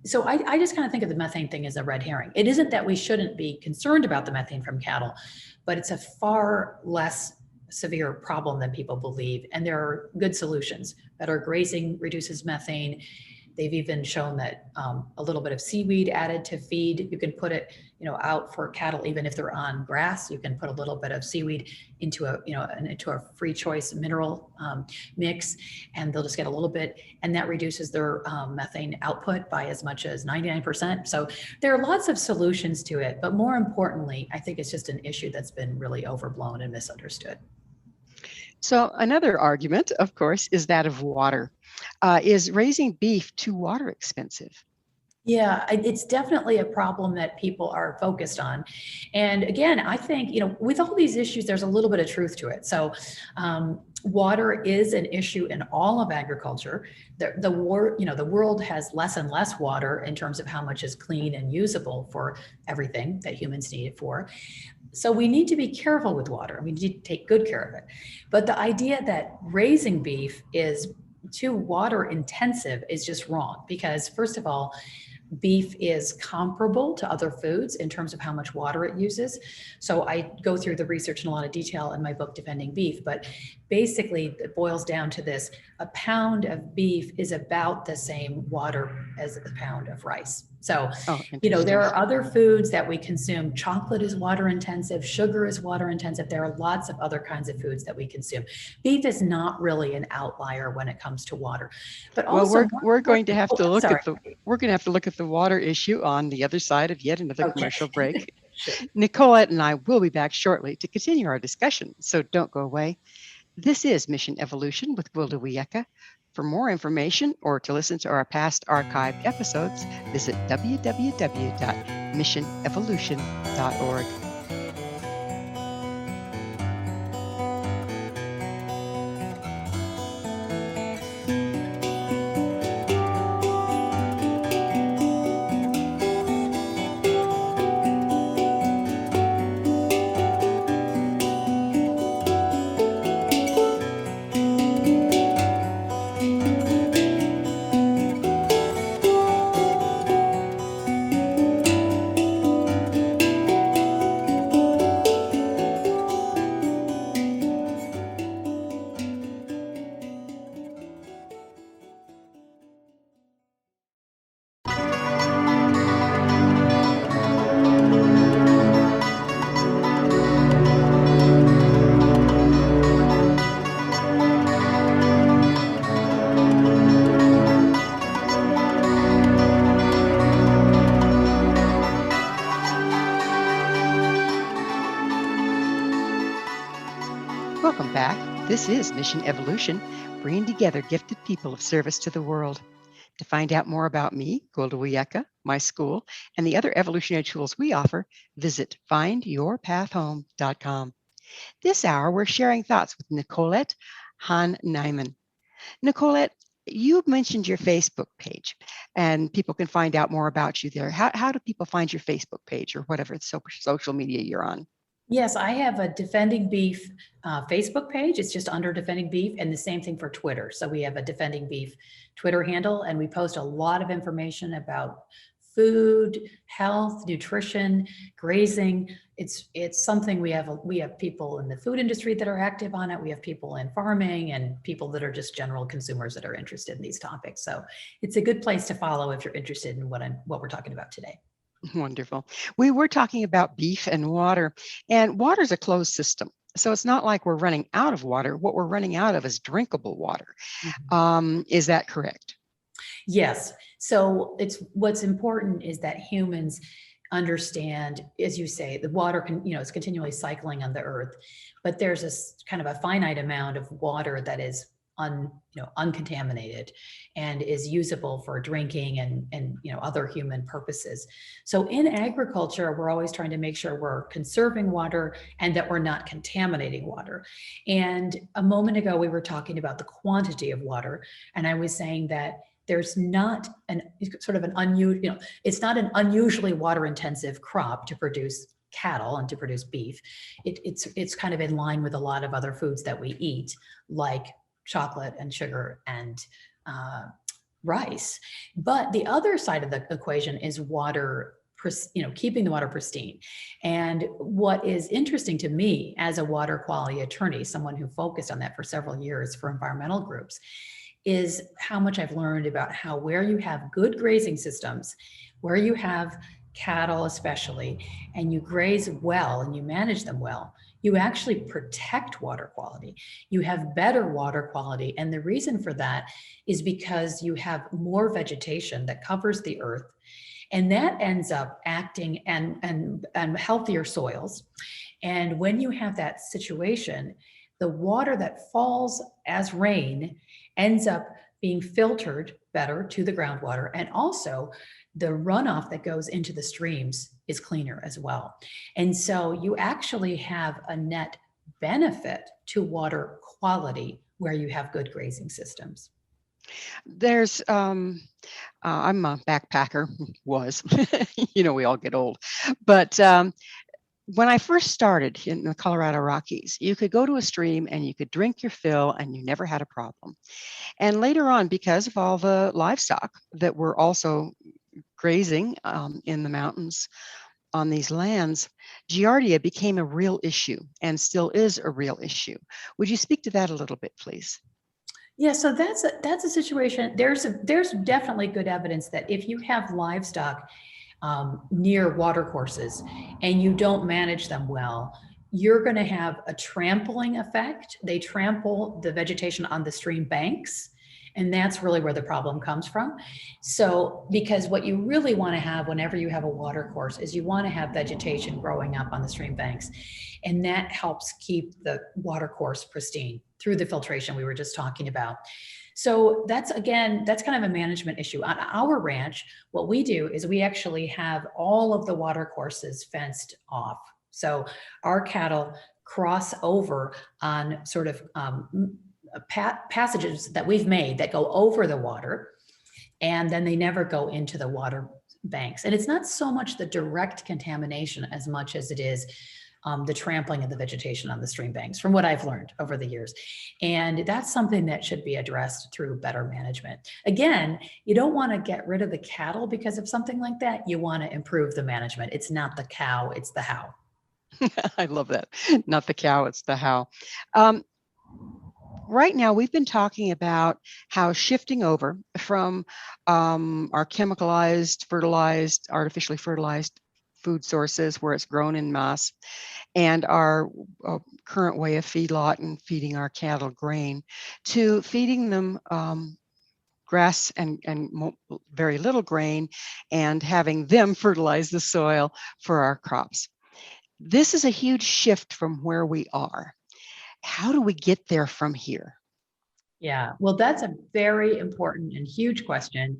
so I just kind of think of the methane thing as a red herring. It isn't that we shouldn't be concerned about the methane from cattle, but it's a far less severe problem than people believe. And there are good solutions. Better grazing reduces methane. They've even shown that a little bit of seaweed added to feed, you can put it, out for cattle, even if they're on grass. You can put a little bit of seaweed into a free choice mineral mix, and they'll just get a little bit, and that reduces their methane output by as much as 99%. So there are lots of solutions to it, but more importantly, I think it's just an issue that's been really overblown and misunderstood. So another argument, of course, is that of water. Is raising beef too water expensive? Yeah, it's definitely a problem that people are focused on. And again, I think, with all these issues, there's a little bit of truth to it. So water is an issue in all of agriculture. The world has less and less water in terms of how much is clean and usable for everything that humans need it for. So we need to be careful with water. We need to take good care of it. But the idea that raising beef is too water intensive is just wrong, because first of all, beef is comparable to other foods in terms of how much water it uses. So I go through the research in a lot of detail in my book, Defending Beef, but basically it boils down to this: a pound of beef is about the same water as a pound of rice. So, Oh, there interesting. are other foods that we consume. Chocolate is water intensive, sugar is water intensive. There are lots of other kinds of foods that we consume. Beef is not really an outlier when it comes to water. But Well, also, we're going to have to I'm look sorry. at the water issue on the other side of yet another Okay. commercial break. Sure. Nicolette and I will be back shortly to continue our discussion, so don't go away. This is Mission Evolution with Gwilda Wiyaka. For more information or to listen to our past archived episodes, visit www.missionevolution.org. Welcome back. This is Mission Evolution, bringing together gifted people of service to the world. To find out more about me, Gwilda Wiyaka, my school, and the other evolutionary tools we offer, visit findyourpathhome.com. This hour, we're sharing thoughts with Nicolette Hahn Niman. Nicolette, you mentioned your Facebook page, and people can find out more about you there. How do people find your Facebook page or whatever social media you're on? Yes, I have a Defending Beef Facebook page. It's just under Defending Beef, and the same thing for Twitter. So we have a Defending Beef Twitter handle, and we post a lot of information about food, health, nutrition, grazing. It's something we have people in the food industry that are active on it. We have people in farming and people that are just general consumers that are interested in these topics. So it's a good place to follow if you're interested in what we're talking about today. Wonderful. We were talking about beef and water is a closed system. So it's not like we're running out of water. What we're running out of is drinkable water. Is that correct? Yes. So what's important is that humans understand, as you say, the water it's continually cycling on the earth, but there's this kind of a finite amount of water that is uncontaminated and is usable for drinking and other human purposes. So in agriculture, we're always trying to make sure we're conserving water and that we're not contaminating water. And a moment ago, we were talking about the quantity of water, and I was saying that there's not it's not an unusually water intensive crop to produce cattle and to produce beef. It's kind of in line with a lot of other foods that we eat, like chocolate and sugar and rice. But the other side of the equation is water, keeping the water pristine. And what is interesting to me as a water quality attorney, someone who focused on that for several years for environmental groups, is how much I've learned about how where you have good grazing systems, where you have cattle especially, and you graze well and you manage them well, you actually protect water quality. You have better water quality. And the reason for that is because you have more vegetation that covers the earth, and that ends up acting and healthier soils. And when you have that situation, the water that falls as rain ends up being filtered better to the groundwater. And also the runoff that goes into the streams is cleaner as well. And so you actually have a net benefit to water quality where you have good grazing systems. There's, I'm a backpacker, was, we all get old. But when I first started in the Colorado Rockies, you could go to a stream and you could drink your fill and you never had a problem. And later on, because of all the livestock that were also grazing in the mountains on these lands, Giardia became a real issue and still is a real issue. Would you speak to that a little bit, please? Yeah, so that's a situation. There's definitely good evidence that if you have livestock near water courses and you don't manage them well, you're going to have a trampling effect. They trample the vegetation on the stream banks, and that's really where the problem comes from. So, because what you really want to have whenever you have a water course is you want to have vegetation growing up on the stream banks, and that helps keep the water course pristine through the filtration we were just talking about. So that's kind of a management issue. On our ranch, what we do is we actually have all of the water courses fenced off. So our cattle cross over on sort of passages that we've made that go over the water, and then they never go into the water banks. And it's not so much the direct contamination as much as it is the trampling of the vegetation on the stream banks, from what I've learned over the years. And that's something that should be addressed through better management. Again, you don't want to get rid of the cattle because of something like that. You want to improve the management. It's not the cow, it's the how. I love that. Not the cow, it's the how. Right now, we've been talking about how shifting over from our chemicalized, fertilized, artificially fertilized food sources where it's grown in mass, and our current way of feedlot and feeding our cattle grain, to feeding them grass and very little grain, and having them fertilize the soil for our crops. This is a huge shift from where we are. How do we get there from here? Yeah, well, that's a very important and huge question.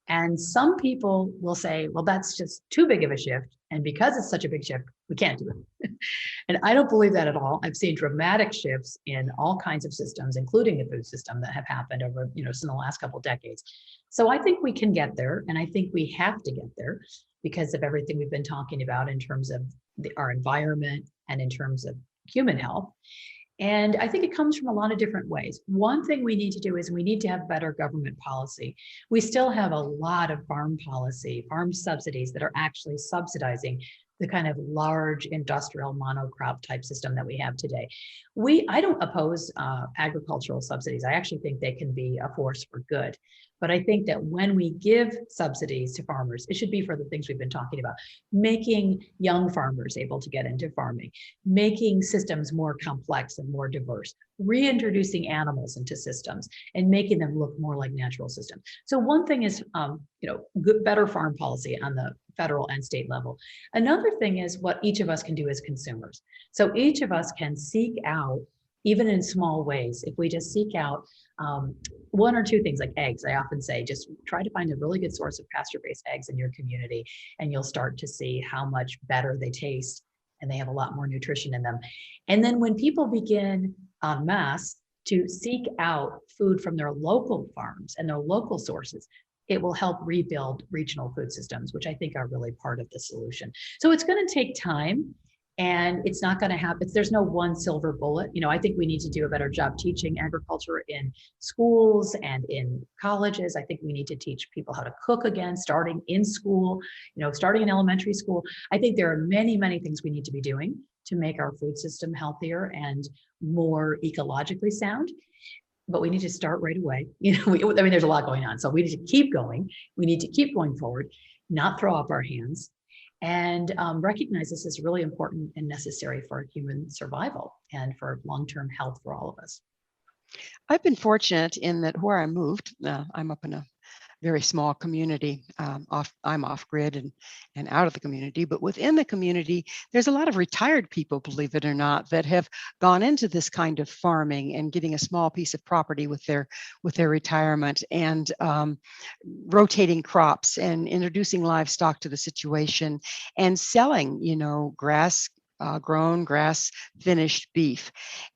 And some people will say, well, that's just too big of a shift. And because it's such a big shift, we can't do it. And I don't believe that at all. I've seen dramatic shifts in all kinds of systems, including the food system, that have happened over, since the last couple of decades. So I think we can get there. And I think we have to get there because of everything we've been talking about in terms of our environment and in terms of human health. And I think it comes from a lot of different ways. One thing we need to do is we need to have better government policy. We still have a lot of farm policy, farm subsidies that are actually subsidizing the kind of large industrial monocrop type system that we have today. I don't oppose agricultural subsidies. I actually think they can be a force for good. But I think that when we give subsidies to farmers, it should be for the things we've been talking about, making young farmers able to get into farming, making systems more complex and more diverse, reintroducing animals into systems and making them look more like natural systems. So one thing is, better farm policy on the federal and state level. Another thing is what each of us can do as consumers. So each of us can seek out, even in small ways, if we just seek out one or two things like eggs. I often say, just try to find a really good source of pasture-based eggs in your community, and you'll start to see how much better they taste, and they have a lot more nutrition in them. And then when people begin en masse to seek out food from their local farms and their local sources, it will help rebuild regional food systems, which I think are really part of the solution. So it's going to take time. And it's not going to happen. There's no one silver bullet. I think we need to do a better job teaching agriculture in schools and in colleges. I think we need to teach people how to cook again, starting in school, starting in elementary school. I think there are many, many things we need to be doing to make our food system healthier and more ecologically sound. But we need to start right away. There's a lot going on. So we need to keep going. We need to keep going forward, not throw up our hands, and recognize this is really important and necessary for human survival and for long-term health for all of us. I've been fortunate in that where I moved, I'm up in a very small community. I'm off grid and out of the community, but within the community, there's a lot of retired people, believe it or not, that have gone into this kind of farming and getting a small piece of property with their retirement, and rotating crops and introducing livestock to the situation and selling, grass grown, grass finished beef.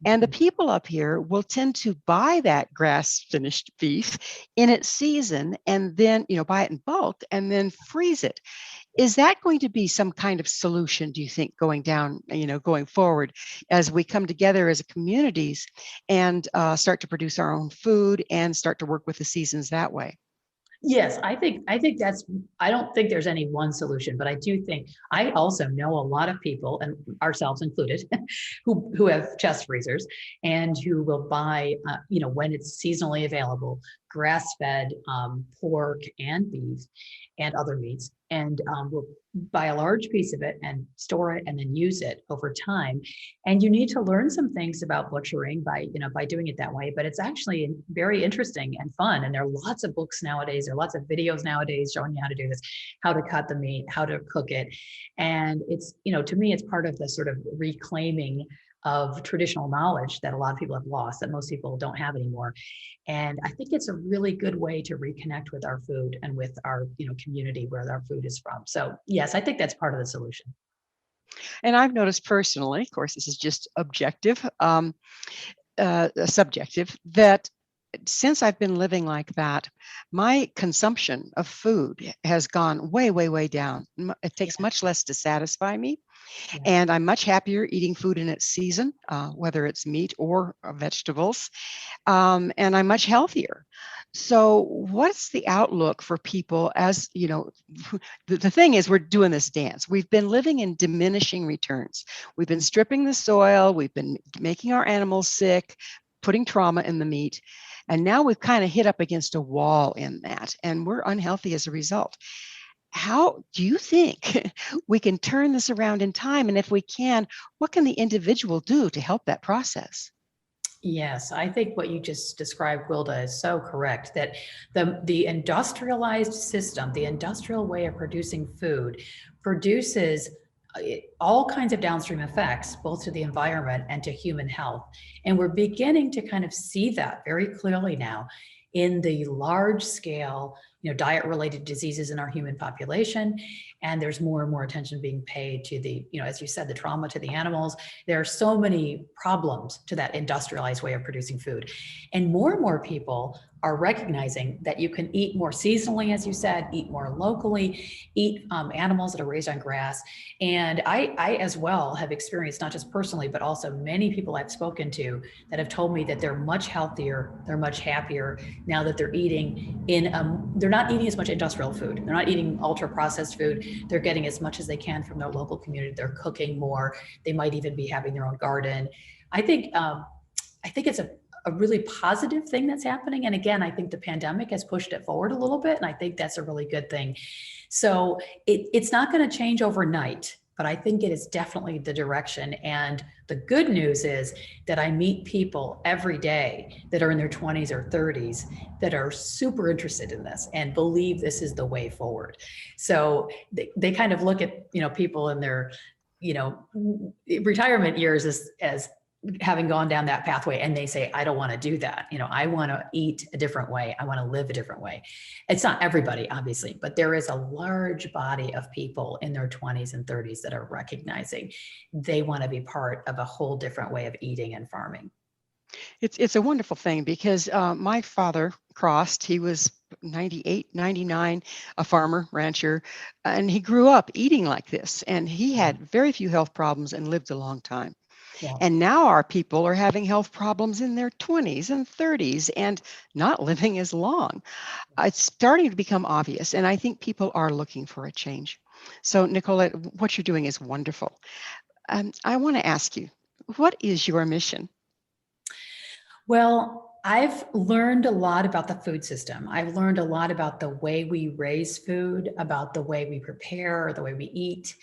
And the people up here will tend to buy that grass finished beef in its season and then, buy it in bulk and then freeze it. Is that going to be some kind of solution, do you think, going forward as we come together as communities and start to produce our own food and start to work with the seasons that way? Yes, I think I don't think there's any one solution, but I do think, I also know a lot of people, and ourselves included, who have chest freezers and who will buy, when it's seasonally available, grass-fed pork and beef and other meats, and will buy a large piece of it and store it and then use it over time. And you need to learn some things about butchering by doing it that way, but it's actually very interesting and fun. And there are lots of books nowadays, there are lots of videos nowadays showing you how to do this, how to cut the meat, how to cook it. And it's, to me, it's part of the sort of reclaiming of traditional knowledge that a lot of people have lost, that most people don't have anymore. And I think it's a really good way to reconnect with our food and with our, community where our food is from. So yes, I think that's part of the solution. And I've noticed personally, of course, this is just objective, subjective, that since I've been living like that, my consumption of food has gone way, way, way down. It takes much less to satisfy me. Yeah. And I'm much happier eating food in its season, whether it's meat or vegetables. And I'm much healthier. So what's the outlook for people? As the thing is, we're doing this dance. We've been living in diminishing returns. We've been stripping the soil. We've been making our animals sick, putting trauma in the meat. And now we've kind of hit up against a wall in that, and we're unhealthy as a result. How do you think we can turn this around in time? And if we can, what can the individual do to help that process? Yes, I think what you just described, Gwilda, is so correct, that the industrialized system, the industrial way of producing food, produces all kinds of downstream effects, both to the environment and to human health. And we're beginning to kind of see that very clearly now in the large scale, diet related diseases in our human population. And there's more and more attention being paid to the, as you said, the trauma to the animals. There are so many problems to that industrialized way of producing food. And more people are recognizing that you can eat more seasonally, as you said, eat more locally, eat animals that are raised on grass. And I as well have experienced, not just personally, but also many people I've spoken to that have told me that they're much healthier, they're much happier now that they're eating they're not eating as much industrial food. They're not eating ultra processed food. They're getting as much as they can from their local community. They're cooking more. They might even be having their own garden. I think it's a really positive thing that's happening. And again, I think the pandemic has pushed it forward a little bit. And I think that's a really good thing. So it's not going to change overnight, but I think it is definitely the direction. And the good news is that I meet people every day that are in their 20s or 30s that are super interested in this and believe this is the way forward. So they kind of look at, people in their, retirement years as having gone down that pathway, and they say, I don't want to do that. I want to eat a different way. I want to live a different way. It's not everybody, obviously, but there is a large body of people in their 20s and 30s that are recognizing they want to be part of a whole different way of eating and farming. It's a wonderful thing because my father crossed, he was 98, 99, a farmer, rancher, and he grew up eating like this, and he had very few health problems and lived a long time. Yeah. And now our people are having health problems in their 20s and 30s and not living as long. It's starting to become obvious, and I think people are looking for a change. So, Nicolette, what you're doing is wonderful. I want to ask you, what is your mission? Well, I've learned a lot about the food system. I've learned a lot about the way we raise food, about the way we prepare, the way we eat.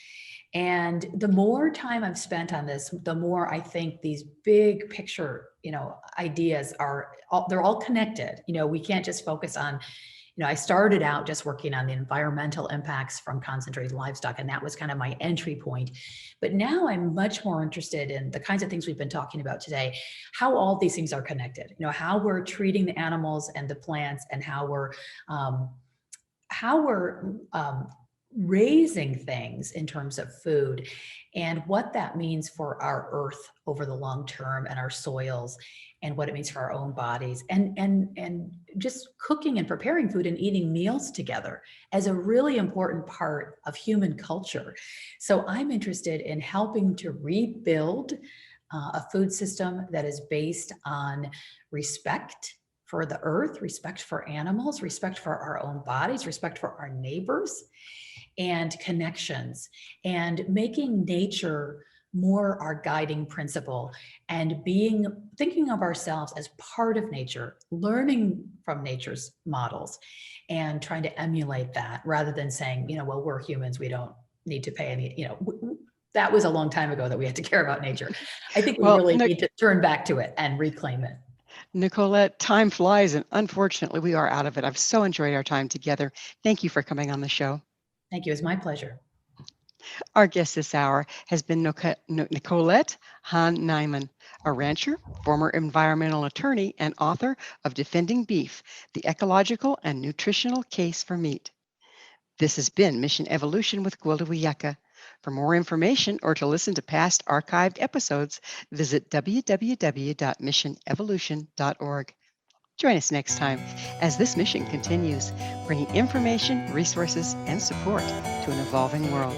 And the more time I've spent on this, the more I think these big picture, ideas they're all connected. We can't just focus on, I started out just working on the environmental impacts from concentrated livestock, and that was kind of my entry point. But now I'm much more interested in the kinds of things we've been talking about today, how all these things are connected, how we're treating the animals and the plants, and how we're raising things in terms of food, and what that means for our earth over the long term, and our soils, and what it means for our own bodies, and just cooking and preparing food and eating meals together as a really important part of human culture. So I'm interested in helping to rebuild a food system that is based on respect for the earth, respect for animals, respect for our own bodies, respect for our neighbors, and connections, and making nature more our guiding principle, and thinking of ourselves as part of nature, learning from nature's models, and trying to emulate that, rather than saying, well, we're humans, we don't need to pay any, that was a long time ago that we had to care about nature. I think we really need to turn back to it and reclaim it. Nicolette, time flies, and unfortunately we are out of it. I've so enjoyed our time together. Thank you for coming on the show. Thank you. It's my pleasure. Our guest this hour has been Nicolette Hahn Niman, a rancher, former environmental attorney, and author of Defending Beef, the Ecological and Nutritional Case for Meat. This has been Mission Evolution with Gwilda Wiyaka. For more information or to listen to past archived episodes, visit www.missionevolution.org. Join us next time as this mission continues, bringing information, resources, and support to an evolving world.